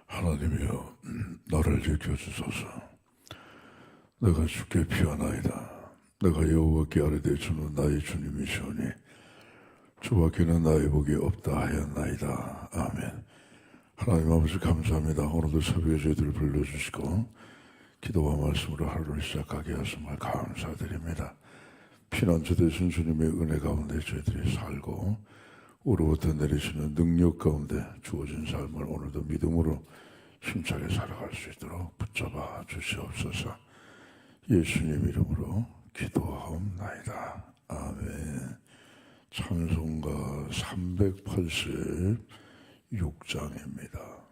하나님이여, 나를 지켜주소서. 내가 주께 피하나이다. 내가 여호와께 아뢰되 주는 나의 주님이시오니 주밖에는 나의 복이 없다 하였나이다. 아멘. 하나님 아버지 감사합니다. 오늘도 새벽에 저희들을 불러주시고 기도와 말씀으로 하루를 시작하게 하심을 감사드립니다. 피난처 되신 주님의 은혜 가운데 저희들이 살고 우로부터 내리시는 능력 가운데 주어진 삶을 오늘도 믿음으로 힘차게 살아갈 수 있도록 붙잡아 주시옵소서. 예수님 이름으로 기도하옵나이다. 아멘. 찬송가 386장입니다.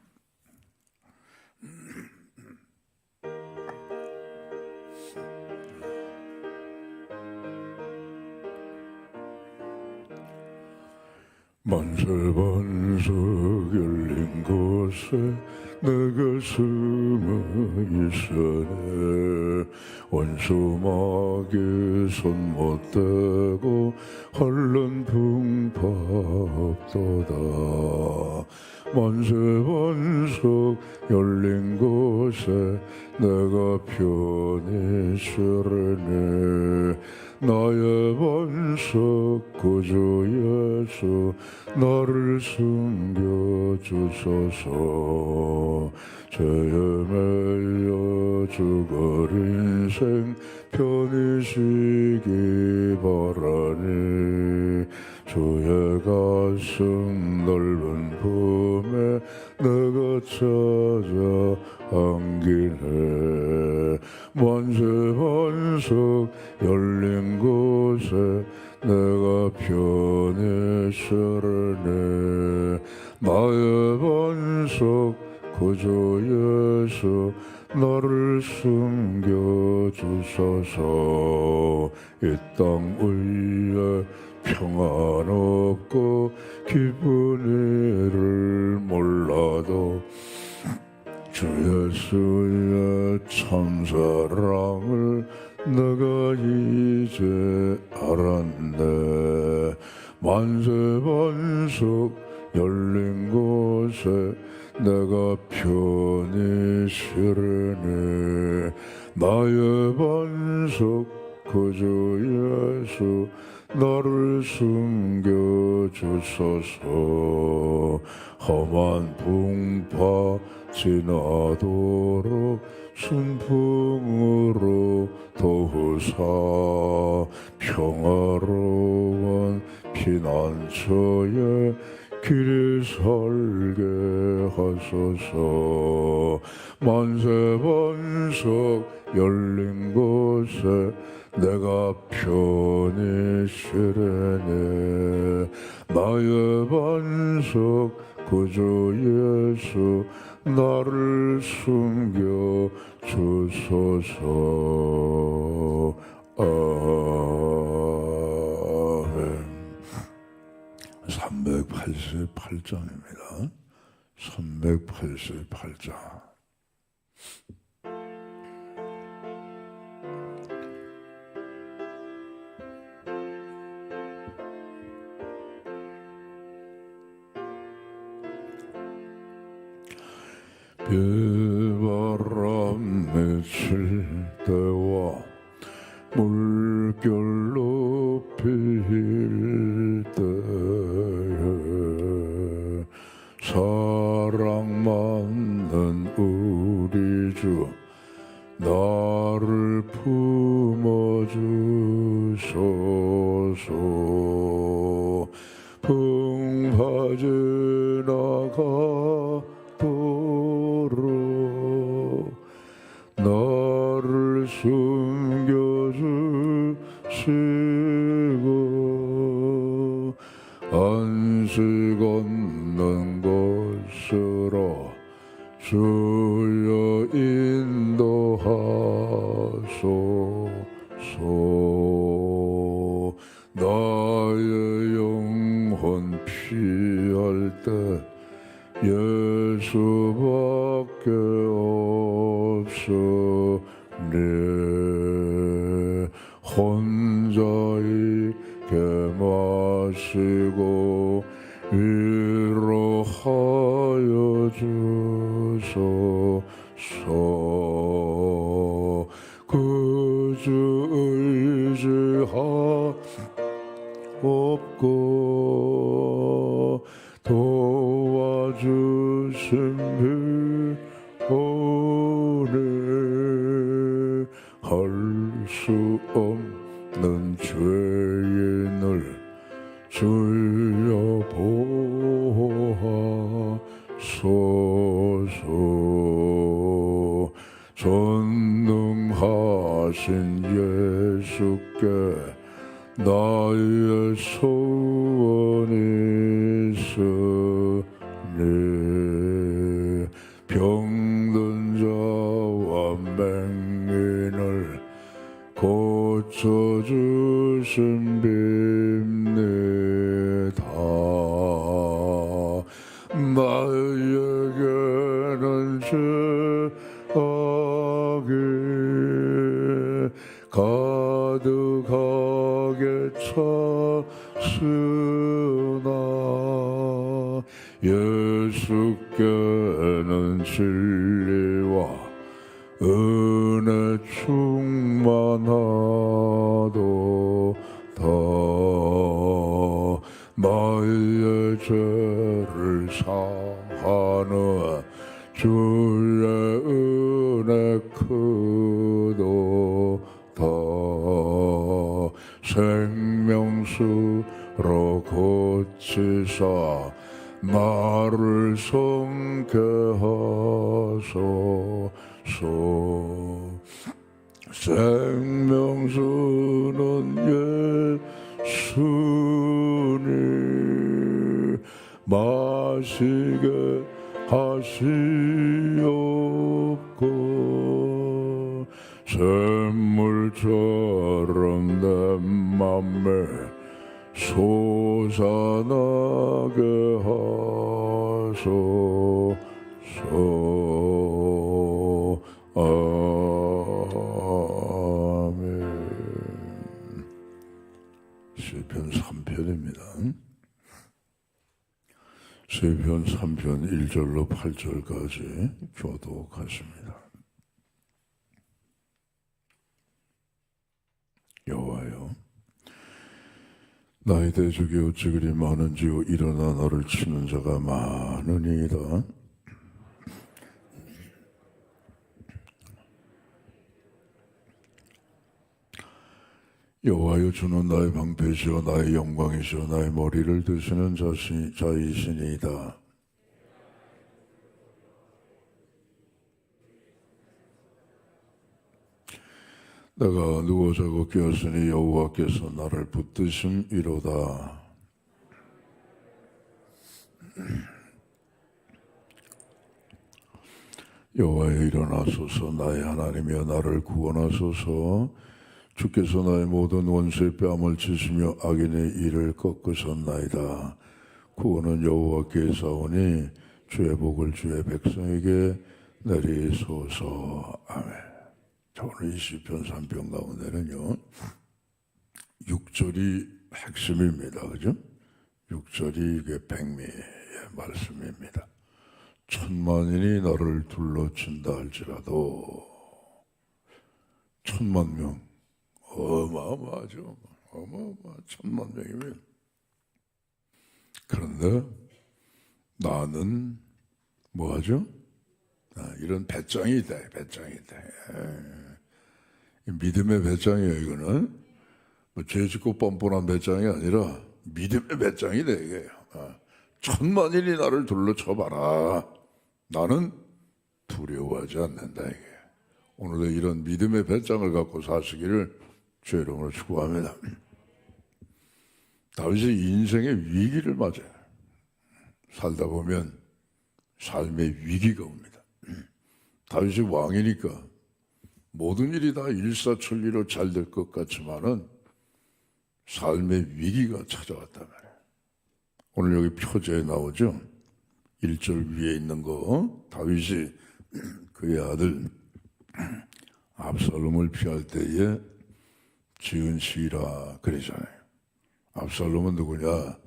만세반석 열린 곳에 내가 숨어 있으네. 원수막에 손 못 대고 환란 풍파없도다. 만세반석 열린 곳에 내가 편히 쓰려네. 나의 반석 구주 예수 나를 숨겨주소서. 죄에 매여 죽을 인생 편히 쉬기 바라니. 주의 가슴 넓은 품에 내가 찾아 안기네. 만세반석 열린 곳에 내가 편히 쓰려네. 나의 반석 구주 예수 나를 숨겨주소서. 이 땅 위에 평안 없고 기쁜 일을 몰라도 주 예수의 참사랑을 내가 이제 알았네. 만세반석 열린 곳에 내가 편히 쉬려네. 나의 반석 구주 예수 나를 숨겨주소서. 험한 풍파 지나도록 순풍으로 도우사. 평화로운 피난처에 길이 설게 하소서. 만세반석 열린 곳에 내가 편히 쉬려네. 나의 반석 구주 예수 나를 숨겨주소서. 아멘. 388장입니다. 388장. 비바람 맺힐 때와 물결 높일 때에 사랑 많은 우리 주 나를 품어주소서. 풍파 지나가도록 나를 숨겨주시고 안식 없는 곳으로 주여 인도하소서. 나의 영혼 피할 때 예수밖에 없으니. 혼자이게 마시고 위로하 없고 도와주신 오늘 할 수 없는 죄인을 주여 보하소서. 전능하신 예수께 나의 소원이 있으니 병든 자와 맹인을 고쳐주신 빕니다. 나에게는 죄악이 가득하게 찼으나 예수께는 진리와 은혜 충만하도다. 나의 죄를 사하는 주의 은혜 크도다. 생명수로 고치사 나를 성케 하소서. 생명수는 예수님 마시게 하시옵고 샘물처럼 내 맘에 솟아나게 하소서. 아멘. 시편 3편입니다. 시편 3편 1절로 8절까지 교독하십니다. 여호와여, 나의 대적이 어찌 그리 많은지요. 일어나 나를 치는 자가 많으니이다. 여호와여, 주는 나의 방패시오 나의 영광이시오 나의 머리를 드시는 자이시니이다. 내가 누워 자고 깨었으니 여호와께서 나를 붙드심이로다. 여호와여, 일어나소서. 나의 하나님이여 나를 구원하소서. 주께서 나의 모든 원수의 뺨을 치시며 악인의 일을 꺾으셨나이다. 구원은 여호와께서 오니 주의 복을 주의 백성에게 내리소서. 아멘. 자, 오늘 이 시편 3편 가운데는요 6절이 핵심입니다. 그죠? 6절이 이게 백미의 말씀입니다. 천만인이 나를 둘러친다 할지라도, 10,000명, 어마어마하죠. 어마어마 10,000명이면. 그런데 나는 뭐하죠? 이런 배짱이다. 배짱이다. 믿음의 배짱이에요. 이거는 뭐 죄짓고 뻔뻔한 배짱이 아니라 믿음의 배짱이다 이게. 10,000만인이 나를 둘러쳐봐라. 나는 두려워하지 않는다 이게. 오늘도 이런 믿음의 배짱을 갖고 사시기를 주의 이름으로 축복합니다. 다윗이 인생의 위기를 맞아요. 살다 보면 삶의 위기가 옵니다. 다윗이 왕이니까 모든 일이 다 일사천리로 잘 될 것 같지만은 삶의 위기가 찾아왔단 말이에요. 오늘 여기 표제에 나오죠. 1절 위에 있는 거, 다윗이 그의 아들 압살롬을 피할 때에 지은 시라 그러잖아요. 압살롬은 누구냐?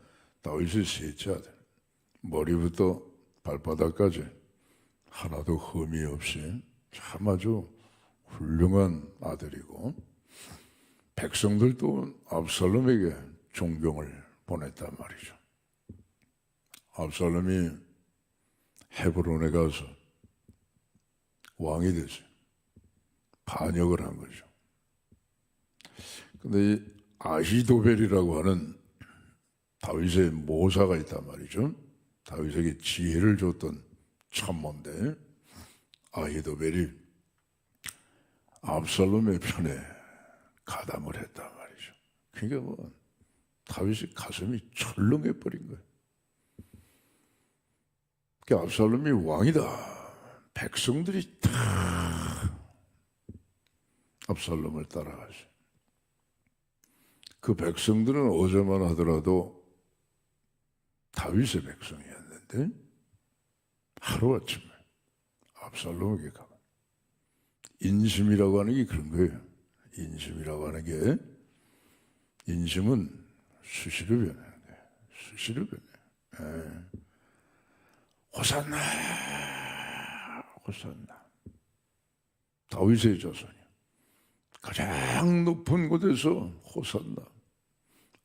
다윗의 셋째 아들. 머리부터 발바닥까지 하나도 흠이 없이 참 아주 훌륭한 아들이고, 백성들도 압살롬에게 존경을 보냈단 말이죠. 압살롬이 헤브론에 가서 왕이 됐어요. 반역을 한 거죠. 근데 이 아히도벨이라고 하는 다윗의 모사가 있단 말이죠. 다윗에게 지혜를 줬던 참모인데 아히도벨이 압살롬의 편에 가담을 했단 말이죠. 그러니까 뭐 다윗의 가슴이 철렁해 버린 거예요. 그러니까 압살롬이 왕이다. 백성들이 다 압살롬을 따라가죠. 그 백성들은 어제만 하더라도 다윗의 백성이었는데 하루아침에 압살롬에게 가면 인심이라고 하는 게 그런 거예요. 인심이라고 하는 게 인심은 수시로 변하는 거예요. 수시로 변해요. 호산나 호산나 다윗의 자손이요. 가장 높은 곳에서 호산나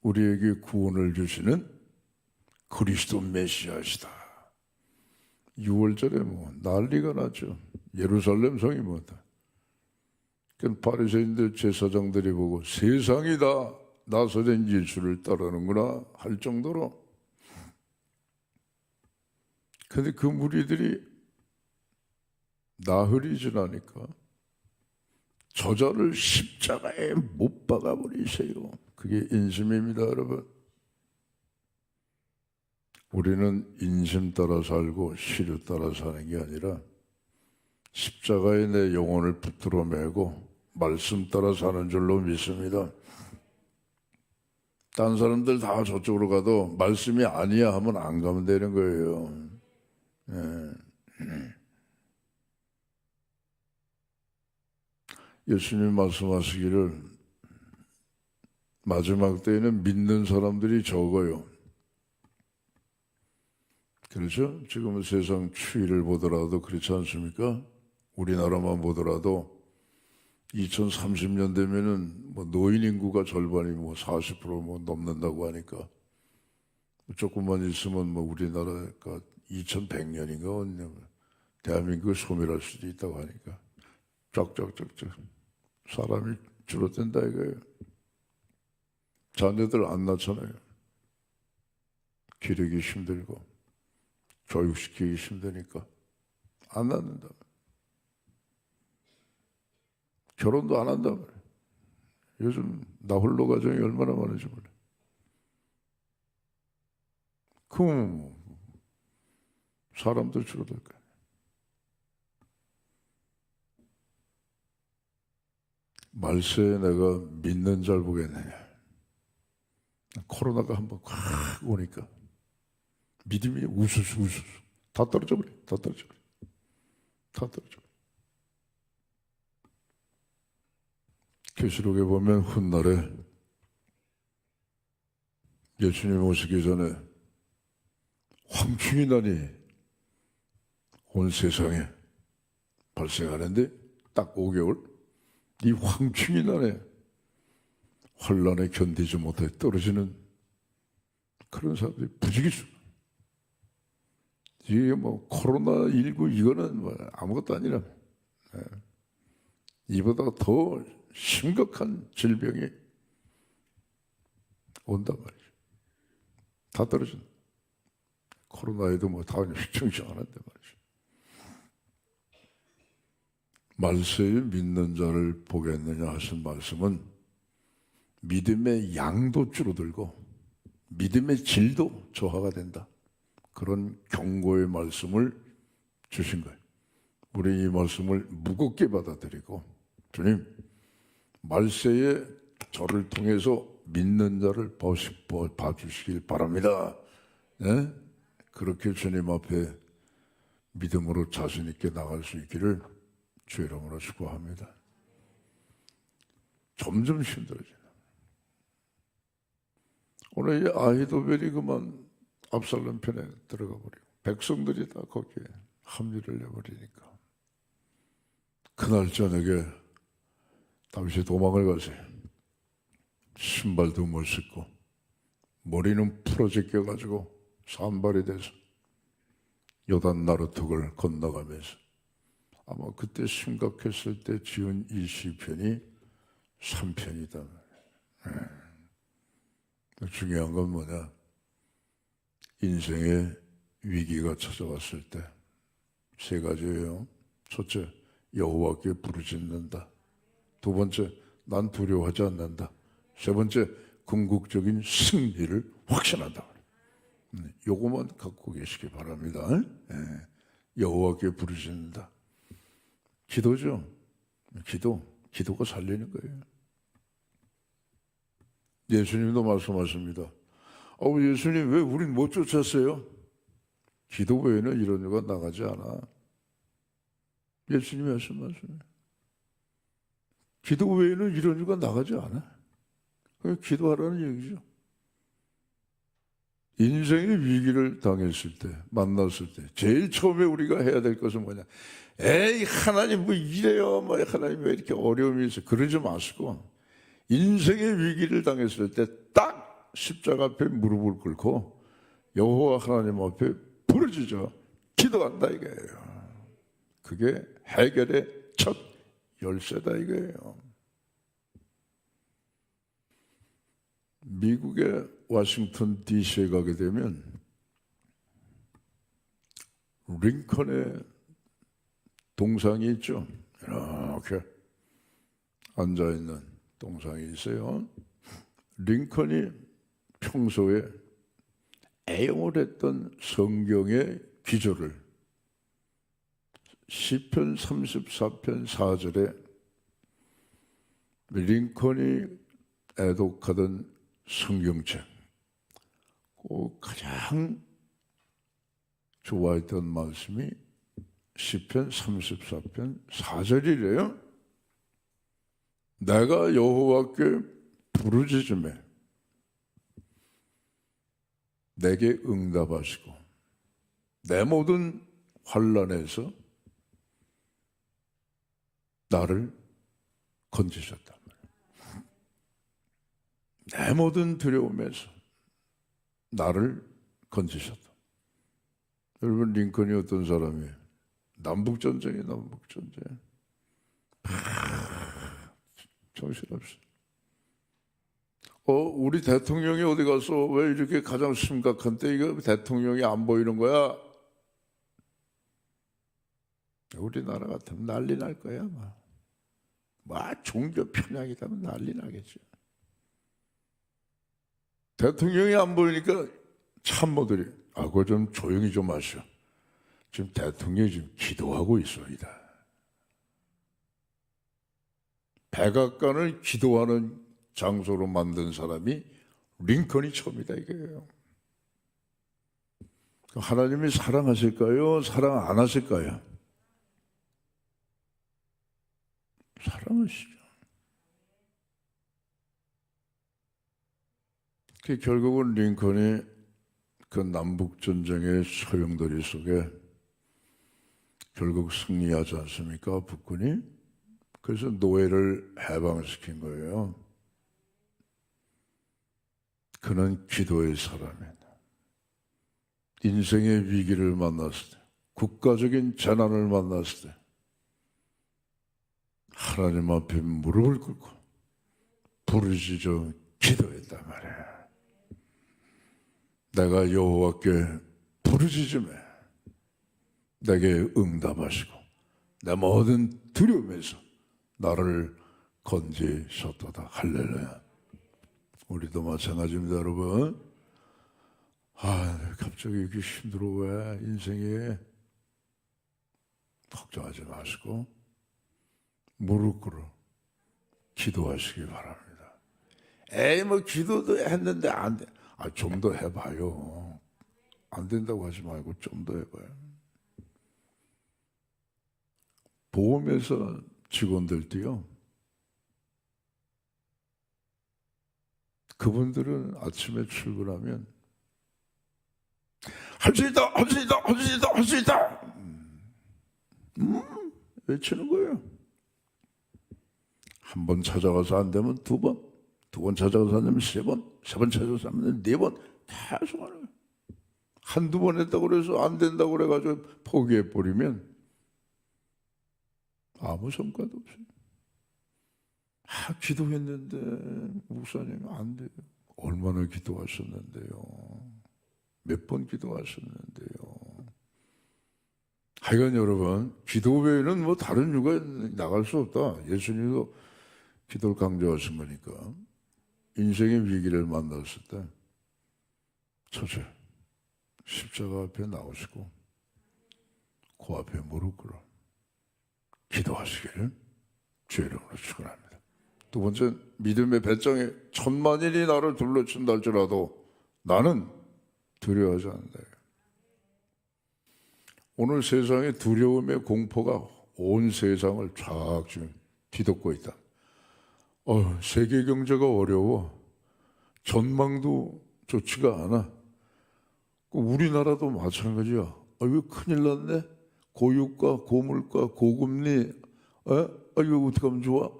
우리에게 구원을 주시는 그리스도 메시아시다. 6월절에 뭐 난리가 났죠. 예루살렘 성이 뭐다. 그 바리새인들 제사장들이 보고 세상이 다 나사렛 예수를 따르는구나 할 정도로. 근데 그 무리들이 나흘이 지나니까 저자를 십자가에 못 박아버리세요. 그게 인심입니다, 여러분. 우리는 인심 따라 살고 시류 따라 사는 게 아니라 십자가에 내 영혼을 붙들어 매고 말씀 따라 사는 줄로 믿습니다. 딴 사람들 다 저쪽으로 가도 말씀이 아니야 하면 안 가면 되는 거예요. 예수님 말씀하시기를 마지막 때에는 믿는 사람들이 적어요. 그렇죠? 지금은 세상 추이를 보더라도 그렇지 않습니까? 우리나라만 보더라도 2030년 되면은 뭐 노인 인구가 절반이 뭐 40%뭐 넘는다고 하니까 조금만 있으면 뭐 우리나라가 2100년인가 대한민국을 소멸할 수도 있다고 하니까 쫙쫙쫙쫙 사람이 줄어든다 이거예요. 자녀들 안 낳잖아요. 기르기 힘들고 교육시키기 힘드니까 안 낳는다. 결혼도 안 한다 말이에요. 요즘 나홀로 가정이 얼마나 많은지 몰라. 그럼 사람도 줄어들 거야. 말세에 내가 믿는 잘 보겠느냐. 코로나가 한번 확 오니까 믿음이 우수수 다 떨어져 버려. 다 떨어져 버려. 다 떨어져 버려. 계시록에 보면 훗날에 예수님 오시기 전에 황충이난이 온 세상에 발생하는데 딱 5개월 이 황충이난에 환란에 견디지 못해 떨어지는 그런 사람들이 부지기수. 이게 뭐 코로나19 이거는 뭐 아무것도 아니라 이보다 더 심각한 질병이 온단 말이죠. 다 떨어진다. 코로나에도 뭐 다 휘청휘청하는데 말이죠. 말세에 믿는 자를 보겠느냐 하신 말씀은 믿음의 양도 줄어들고 믿음의 질도 저하가 된다. 그런 경고의 말씀을 주신 거예요. 우리 이 말씀을 무겁게 받아들이고 주님 말세에 저를 통해서 믿는 자를 봐주시길 바랍니다. 네? 그렇게 주님 앞에 믿음으로 자신 있게 나갈 수 있기를 주의 이름으로 축복합니다. 점점 힘들어진다. 오늘 이 아히도벨이 그만 압살롬 편에 들어가 버리고 백성들이 다 거기에 합류를 해버리니까 그날 저녁에 다윗이 도망을 가세요. 신발도 못 신고 머리는 풀어제껴 가지고 산발이 돼서 요단 나루턱을 건너가면서 아마 그때 심각했을 때 지은 이 시편이 3편이다. 중요한 건 뭐냐? 인생의 위기가 찾아왔을 때 세 가지예요. 첫째, 여호와께 부르짖는다. 두 번째, 난 두려워하지 않는다. 세 번째, 궁극적인 승리를 확신한다. 요것만 갖고 계시기 바랍니다. 여호와께 부르짖는다. 기도죠. 기도가 살리는 거예요. 예수님도 말씀하십니다. 예수님 왜 우린 못 쫓았어요? 기도 외에는 이런 일가 나가지 않아. 예수님이 하신 말씀이에요. 기도 외에는 이런 일가 나가지 않아. 그냥 기도하라는 얘기죠. 인생의 위기를 당했을 때, 만났을 때 제일 처음에 우리가 해야 될 것은 뭐냐? 에이 하나님 뭐 이래요, 뭐 하나님 왜 이렇게 어려움이 있어? 그러지 마시고 인생의 위기를 당했을 때 딱 십자가 앞에 무릎을 꿇고 여호와 하나님 앞에 부르짖어 기도한다 이거예요. 그게 해결의 첫 열쇠다 이거예요. 미국의 워싱턴 DC에 가게 되면 링컨의 동상이 있죠. 이렇게 앉아있는 동상이 있어요. 링컨이 평소에 애용했던 성경의 기조를 시편 34편 4절에 링컨이 애독하던 성경책 꼭 가장 좋아했던 말씀이 시편 34편 4절이래요. 내가 여호와께 부르짖음에 내게 응답하시고 내 모든 환난에서 나를 건지셨단 말이에요. 내 모든 두려움에서 나를 건지셨다. 여러분 링컨이 어떤 사람이에요? 남북전쟁이에요. 남북전쟁. 정신없어. 우리 대통령이 어디 가서 왜 이렇게 가장 심각한 때 이거 대통령이 안 보이는 거야? 우리나라 같으면 난리 날 거야. 종교 편향이라면 난리 나겠죠. 대통령이 안 보이니까 참모들이 그거 좀 조용히 좀 하셔. 지금 대통령이 지금 기도하고 있습니다. 백악관을 기도하는 장소로 만든 사람이 링컨이 처음이다 이거예요. 하나님이 사랑하실까요? 사랑 안 하실까요? 사랑하시죠. 결국은 링컨이 그 남북전쟁의 소용돌이 속에 결국 승리하지 않습니까? 북군이. 그래서 노예를 해방시킨 거예요. 그는 기도의 사람이다. 인생의 위기를 만났을 때, 국가적인 재난을 만났을 때 하나님 앞에 무릎을 꿇고 부르짖어 기도했단 말이야. 내가 여호와께 부르짖음에 내게 응답하시고 내 모든 두려움에서 나를 건지셨도다. 할렐루야. 우리도 마찬가지입니다, 여러분. 갑자기 이렇게 힘들어 왜 인생에. 걱정하지 마시고 무릎 꿇어 기도하시기 바랍니다. 기도도 했는데 안 돼. 좀 더 해봐요. 안 된다고 하지 말고 좀 더 해봐요. 보험회사 직원들도요. 그분들은 아침에 출근하면 할 수 있다, 할 수 있다, 할 수 있다, 할 수 있다. 외치는 거예요. 한 번 찾아가서 안 되면 두 번, 두 번 찾아가서 하면 세 번, 세 번 찾아가서 하면 네 번, 계속 하는 거예요. 한두 번 했다고 그래서 안 된다고 그래가지고 포기해버리면 아무 성과도 없어요. 기도했는데 목사님 안 돼요. 얼마나 기도하셨는데요. 몇 번 기도하셨는데요. 하여간 여러분, 기도 외에는 뭐 다른 이유가 나갈 수 없다. 예수님도 기도를 강조하신 거니까. 인생의 위기를 만났을 때 첫째, 십자가 앞에 나오시고 그 앞에 무릎 꿇어 기도하시기를 주의 이름으로 축원합니다. 두 번째, 믿음의 배짱에 천만인이 나를 둘러친다 할지라도 나는 두려워하지 않는다. 오늘 세상의 두려움의 공포가 온 세상을 쫙 지금 뒤덮고 있다. 세계 경제가 어려워. 전망도 좋지가 않아. 우리나라도 마찬가지야. 이거 큰일 났네. 고유가, 고물가, 고금리. 이거 어떻게 하면 좋아?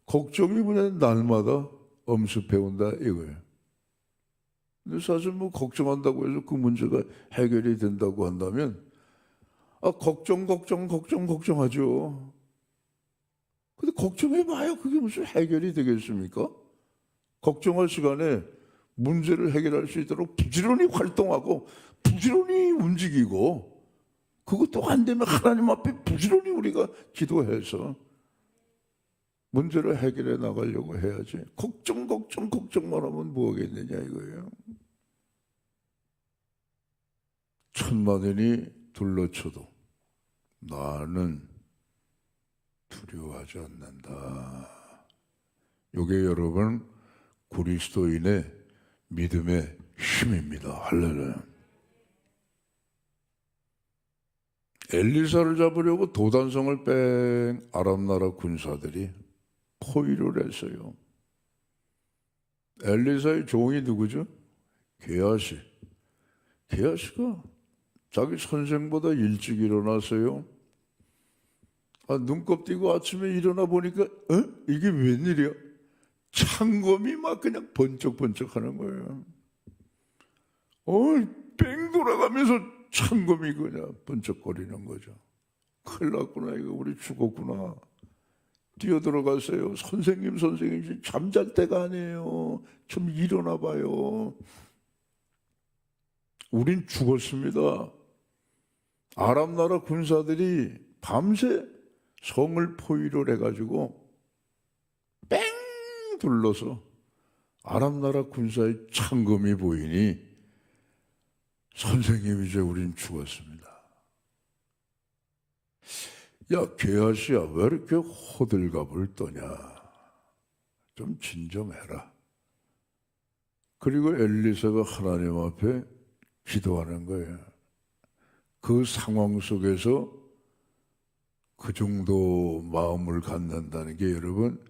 걱정이 그냥 날마다 엄습해온다 이거예요. 근데 사실 뭐 걱정한다고 해서 그 문제가 해결이 된다고 한다면 걱정하죠. 근데 걱정해봐야 그게 무슨 해결이 되겠습니까? 걱정할 시간에 문제를 해결할 수 있도록 부지런히 활동하고 부지런히 움직이고 그것도 안 되면 하나님 앞에 부지런히 우리가 기도해서 문제를 해결해 나가려고 해야지. 걱정만 하면 뭐 하겠느냐 이거예요. 천만인이 둘러쳐도 나는 두려워하지 않는다. 이게 여러분 그리스도인의 믿음의 힘입니다. 할렐루야. 엘리사를 잡으려고 도단성을 뺀 아람 나라 군사들이 포위를 했어요. 엘리사의 종이 누구죠? 게하시. 게하시가 자기 선생보다 일찍 일어났어요. 눈곱 띄고 아침에 일어나 보니까 이게 웬일이야? 창검이 막 그냥 번쩍번쩍 하는 거예요. 뺑 돌아가면서 창검이 그냥 번쩍거리는 거죠. 큰일 났구나, 이거 우리 죽었구나. 뛰어들어갔어요. 선생님 잠잘 때가 아니에요. 좀 일어나 봐요. 우린 죽었습니다. 아람 나라 군사들이 밤새 성을 포위를 해가지고 뺑 둘러서 아람 나라 군사의 창검이 보이니 선생님 이제 우린 죽었습니다. 야 게하시야 왜 이렇게 호들갑을 떠냐. 좀 진정해라. 그리고 엘리사가 하나님 앞에 기도하는 거예요. 그 상황 속에서 그 정도 마음을 갖는다는 게 여러분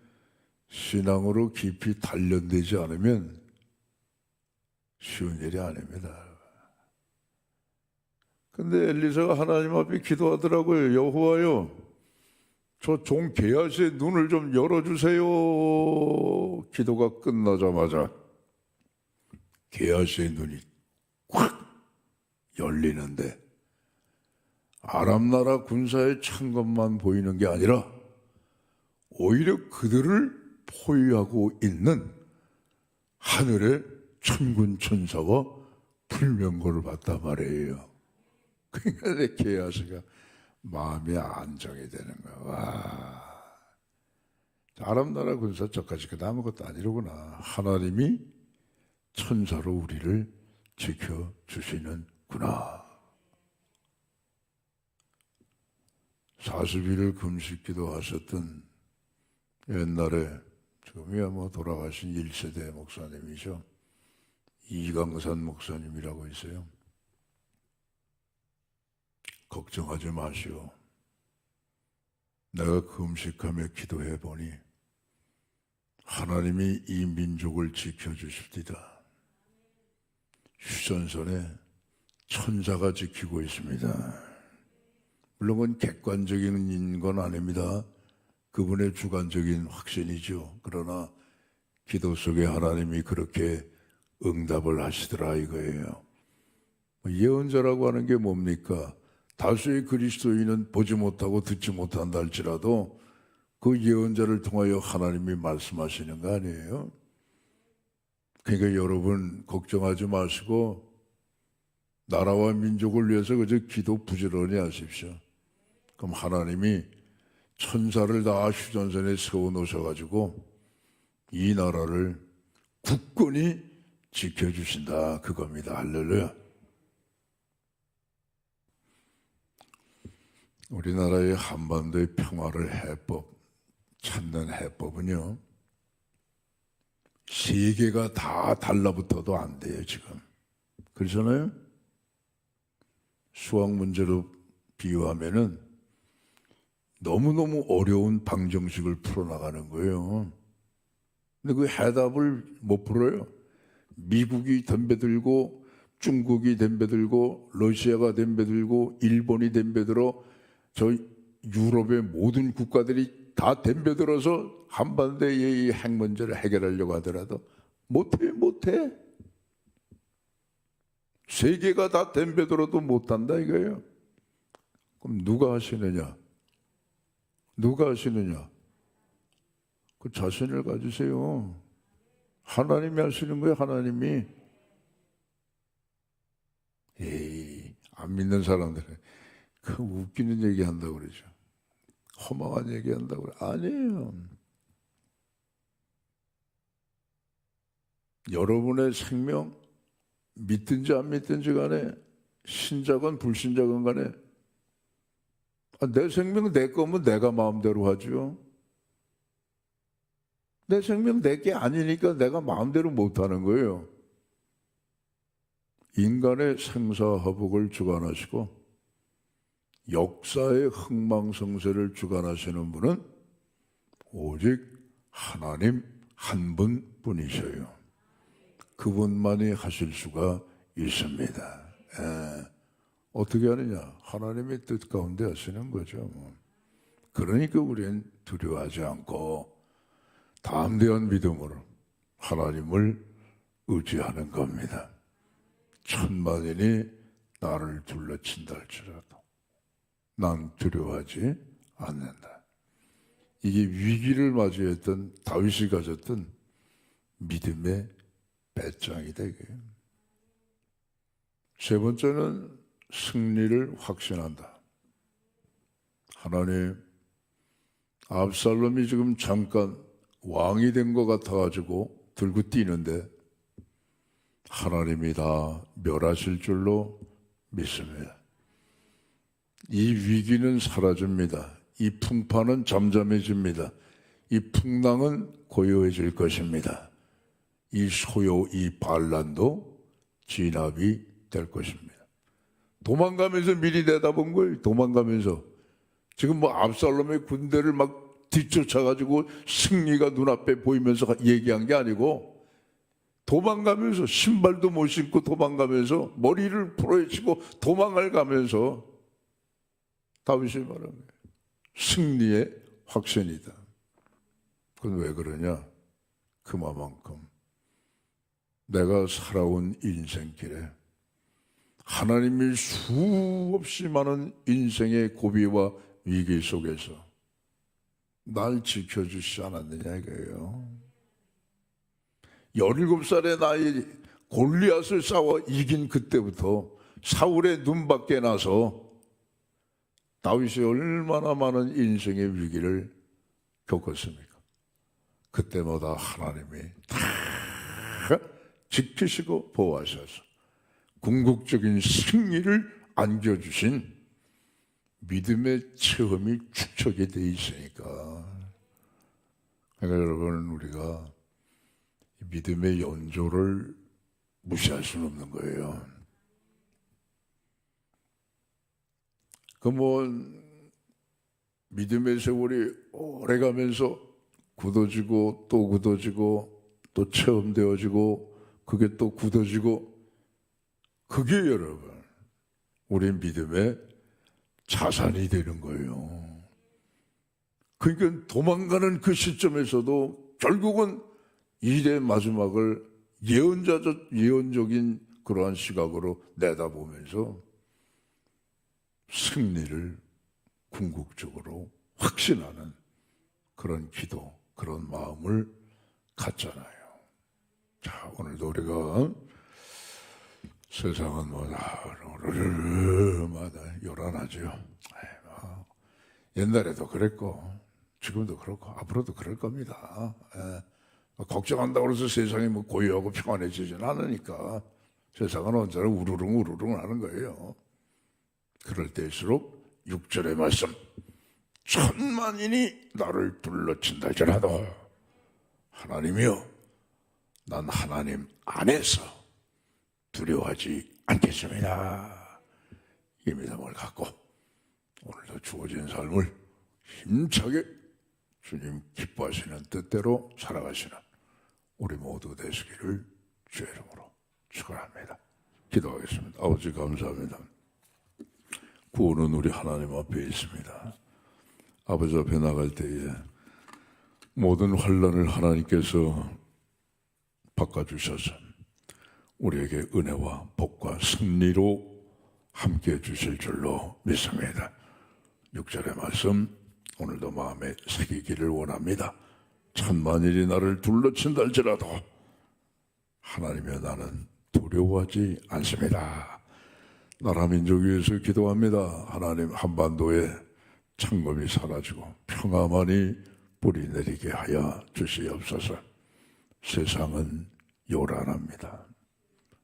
신앙으로 깊이 단련되지 않으면 쉬운 일이 아닙니다. 근데 엘리사가 하나님 앞에 기도하더라고요. 여호와여, 저 종 게하시의 눈을 좀 열어주세요. 기도가 끝나자마자 게하시의 눈이 확 열리는데 아람 나라 군사의 창검만 보이는 게 아니라 오히려 그들을 포위하고 있는 하늘의 천군 천사와 불명거를 봤단 말이에요. 그러니까 게하시가 마음이 안정이 되는 거야. 와, 아람 나라 군사 저까지 아무것도 아니로구나. 하나님이 천사로 우리를 지켜주시는구나. 40일을 금식기도 하셨던 옛날에 지금이야 뭐 돌아가신 1세대 목사님이죠. 이강산 목사님이라고 있어요. 걱정하지 마시오. 내가 금식하며 기도해 보니 하나님이 이 민족을 지켜주십니다. 휴전선에 천사가 지키고 있습니다. 물론 그건 객관적인 건 아닙니다. 그분의 주관적인 확신이죠. 그러나 기도 속에 하나님이 그렇게 응답을 하시더라 이거예요. 예언자라고 하는 게 뭡니까? 다수의 그리스도인은 보지 못하고 듣지 못한다 할지라도 그 예언자를 통하여 하나님이 말씀하시는 거 아니에요? 그러니까 여러분 걱정하지 마시고 나라와 민족을 위해서 그저 기도 부지런히 하십시오. 그럼 하나님이 천사를 다 휴전선에 세워놓으셔가지고 이 나라를 굳건히 지켜주신다 그겁니다. 할렐루야. 우리나라의 한반도의 평화를 찾는 해법은요, 세계가 다 달라붙어도 안 돼요 지금. 그렇잖아요. 수학 문제로 비유하면은 너무너무 어려운 방정식을 풀어나가는 거예요. 근데 그 해답을 못 풀어요. 미국이 덤벼들고 중국이 덤벼들고 러시아가 덤벼들고 일본이 덤벼들어 저 유럽의 모든 국가들이 다 덤벼들어서 한반도의 이 핵 문제를 해결하려고 하더라도 못해. 세계가 다 덤벼들어도 못한다 이거예요. 그럼 누가 하시느냐? 그 자신을 가지세요. 하나님이 하시는 거예요. 하나님이. 안 믿는 사람들은 그 웃기는 얘기 한다고 그러죠. 허망한 얘기 한다고 그래. 아니에요. 여러분의 생명 믿든지 안 믿든지 간에 신자건 불신자건 간에 내 생명 내 거면 내가 마음대로 하죠. 내 생명 내 게 아니니까 내가 마음대로 못하는 거예요. 인간의 생사화복을 주관하시고 역사의 흥망성쇠를 주관하시는 분은 오직 하나님 한 분뿐이셔요. 그분만이 하실 수가 있습니다. 어떻게 하느냐? 하나님의 뜻 가운데 하시는 거죠. 그러니까 우리는 두려워하지 않고 담대한 믿음으로 하나님을 의지하는 겁니다. 천만인이 나를 둘러친다 할지라도 난 두려워하지 않는다. 이게 위기를 마주했던 다윗이 가졌던 믿음의 배짱이다 이거예요. 세 번째는 승리를 확신한다. 하나님, 압살롬이 지금 잠깐 왕이 된 것 같아가지고 들고 뛰는데 하나님이 다 멸하실 줄로 믿습니다. 이 위기는 사라집니다. 이 풍파는 잠잠해집니다. 이 풍랑은 고요해질 것입니다. 이 소요, 이 반란도 진압이 될 것입니다. 도망가면서 미리 내다본 거예요. 도망가면서. 지금 뭐 압살롬의 군대를 막 뒤쫓아가지고 승리가 눈앞에 보이면서 얘기한 게 아니고 도망가면서 신발도 못 신고 도망가면서 머리를 풀어헤치고 도망을 가면서 다윗이 말한 거예요. 승리의 확신이다. 그건 왜 그러냐? 그만큼 내가 살아온 인생길에 하나님이 수없이 많은 인생의 고비와 위기 속에서 날 지켜주시지 않았느냐 이거예요. 17살의 나이 골리앗을 싸워 이긴 그때부터 사울의 눈밖에 나서 다윗이 얼마나 많은 인생의 위기를 겪었습니까? 그때마다 하나님이 다 지키시고 보호하셔서 궁극적인 승리를 안겨주신 믿음의 체험이 축적이 돼 있으니까. 그러니까 여러분, 우리가 믿음의 연조를 무시할 수는 없는 거예요. 믿음의 세월이 오래가면서 굳어지고 또 굳어지고 또 체험되어지고 그게 또 굳어지고, 그게 여러분 우리 믿음의 자산이 되는 거예요. 그러니까 도망가는 그 시점에서도 결국은 일의 마지막을 예언적인 그러한 시각으로 내다보면서 승리를 궁극적으로 확신하는 그런 기도, 그런 마음을 갖잖아요. 자, 오늘도 우리가 세상은 마다 요란하죠. 옛날에도 그랬고 지금도 그렇고 앞으로도 그럴 겁니다. 걱정한다고 해서 세상이 고요하고 평안해지지는 않으니까 세상은 언제나 우르릉 하는 거예요. 그럴 때일수록 6절의 말씀, 천만인이 나를 둘러친다 할지라도 하나님이여, 난 하나님 안에서 두려워하지 않겠습니다. 이 믿음을 갖고 오늘도 주어진 삶을 힘차게 주님 기뻐하시는 뜻대로 살아가시는 우리 모두 되시기를 주의 이름으로 축원합니다. 기도하겠습니다. 아버지 감사합니다. 구원은 우리 하나님 앞에 있습니다. 아버지 앞에 나갈 때에 모든 환난을 하나님께서 바꿔주셔서 우리에게 은혜와 복과 승리로 함께해 주실 줄로 믿습니다. 6절의 말씀 오늘도 마음에 새기기를 원합니다. 천만일이 나를 둘러친다 할지라도 하나님의 나는 두려워하지 않습니다. 나라 민족 위해서 기도합니다. 하나님, 한반도에 창검이 사라지고 평화만이 뿌리 내리게 하여 주시옵소서. 세상은 요란합니다.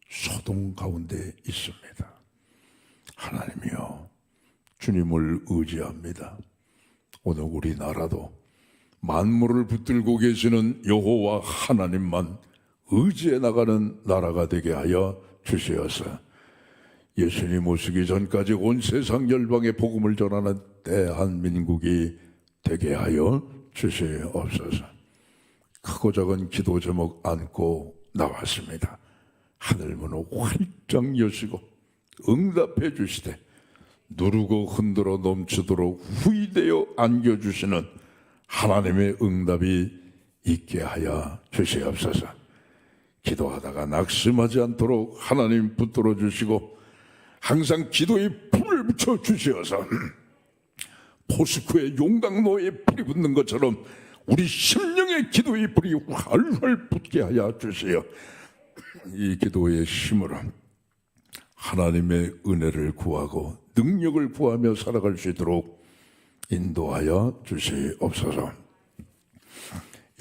소동 가운데 있습니다. 하나님이여, 주님을 의지합니다. 오늘 우리나라도 만물을 붙들고 계시는 여호와 하나님만 의지해 나가는 나라가 되게 하여 주시어서 예수님 오시기 전까지 온 세상 열방에 복음을 전하는 대한민국이 되게 하여 주시옵소서. 크고 작은 기도 제목 안고 나왔습니다. 하늘문을 활짝 여시고 응답해 주시되 누르고 흔들어 넘치도록 후이되어 안겨주시는 하나님의 응답이 있게 하여 주시옵소서. 기도하다가 낙심하지 않도록 하나님 붙들어 주시고 항상 기도에 불을 붙여 주시어서 포스코의 용광로에 불이 붙는 것처럼 우리 심령의 기도의 불이 활활 붙게 하여 주시어 이 기도의 힘으로 하나님의 은혜를 구하고 능력을 구하며 살아갈 수 있도록 인도하여 주시옵소서.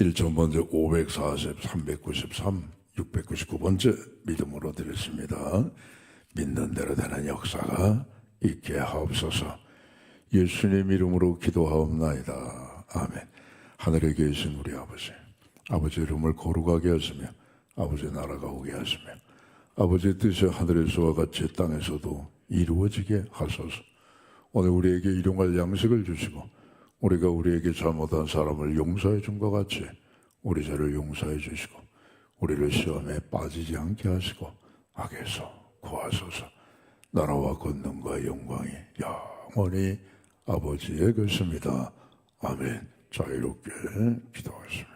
1절 먼저 540, 393, 699번째 믿음으로 드렸습니다. 믿는 대로 되는 역사가 있게 하옵소서. 예수님 이름으로 기도하옵나이다. 아멘. 하늘에 계신 우리 아버지, 아버지 이름을 거룩하게 하시며 아버지 나라가 오게 하시며 아버지의 뜻이 하늘에서와 같이 땅에서도 이루어지게 하소서. 오늘 우리에게 일용할 양식을 주시고 우리가 우리에게 잘못한 사람을 용서해 준 것 같이 우리 죄를 용서해 주시고 우리를 시험에 빠지지 않게 하시고 악에서 구하소서. 나라와 권능과 영광이 영원히 아버지의 것입니다. 아멘. 자유롭게 기도하십니다.